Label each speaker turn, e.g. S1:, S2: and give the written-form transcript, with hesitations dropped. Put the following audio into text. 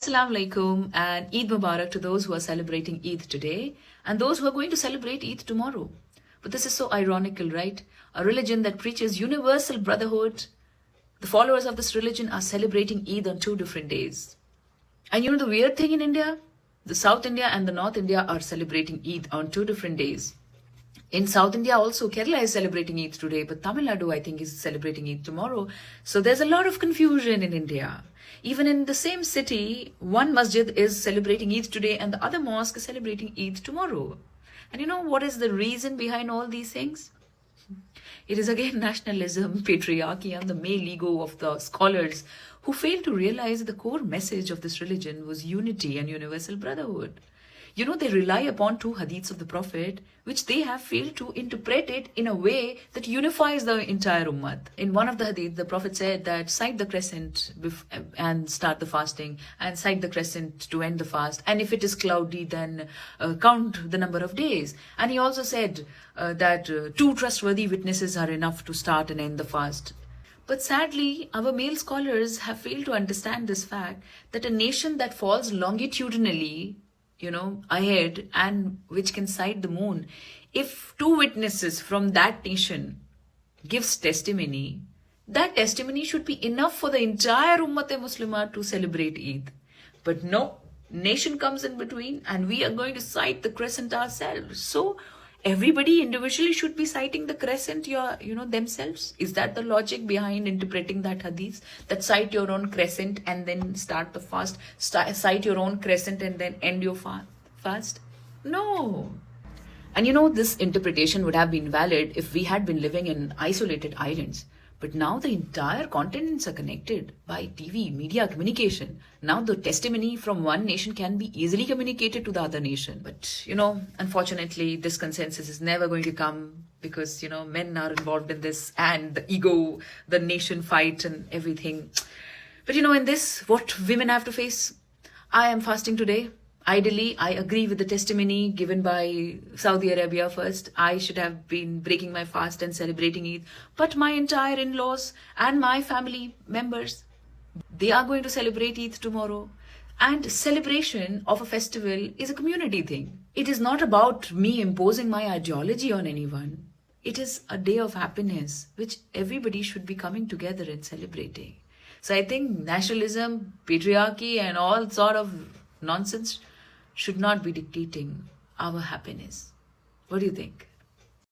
S1: Assalamu alaikum and Eid Mubarak to those who are celebrating Eid today and those who are going to celebrate Eid tomorrow. But this is so ironical, right? A religion that preaches universal brotherhood, the followers of this religion are celebrating Eid on two different days. And you know the weird thing in India? The South India and the North India are celebrating Eid on two different days. In South India also, Kerala is celebrating Eid today, but Tamil Nadu, I think, is celebrating Eid tomorrow. So there's a lot of confusion in India. Even in the same city, one masjid is celebrating Eid today and the other mosque is celebrating Eid tomorrow. And you know what is the reason behind all these things? It is again nationalism, patriarchy, and the male ego of the scholars who failed to realize the core message of this religion was unity and universal brotherhood. You know, they rely upon two hadiths of the Prophet, which they have failed to interpret it in a way that unifies the entire ummah. In one of the hadith, the Prophet said that sight the crescent and start the fasting, and sight the crescent to end the fast. And if it is cloudy, then count the number of days. And he also said that two trustworthy witnesses are enough to start and end the fast. But sadly, our male scholars have failed to understand this fact that a nation that falls longitudinally ahead and which can sight the moon, if two witnesses from that nation gives testimony, that testimony should be enough for the entire Ummat-e-Muslimah to celebrate Eid. But no, nation comes in between and we are going to sight the crescent ourselves. So everybody individually should be citing the crescent themselves. Is that the logic behind interpreting that hadith, that cite your own crescent and then start the fast, cite your own crescent and then end your fast? No. And this interpretation would have been valid if we had been living in isolated islands. But now the entire continents are connected by TV, media, communication. Now the testimony from one nation can be easily communicated to the other nation. But, unfortunately, this consensus is never going to come because, men are involved in this and the ego, the nation fight and everything. But, in this, what women have to face? I am fasting today. Ideally, I agree with the testimony given by Saudi Arabia first. I should have been breaking my fast and celebrating Eid. But my entire in-laws and my family members, they are going to celebrate Eid tomorrow. And celebration of a festival is a community thing. It is not about me imposing my ideology on anyone. It is a day of happiness, which everybody should be coming together and celebrating. So I think nationalism, patriarchy, and all sort of nonsense should not be dictating our happiness. What do you think?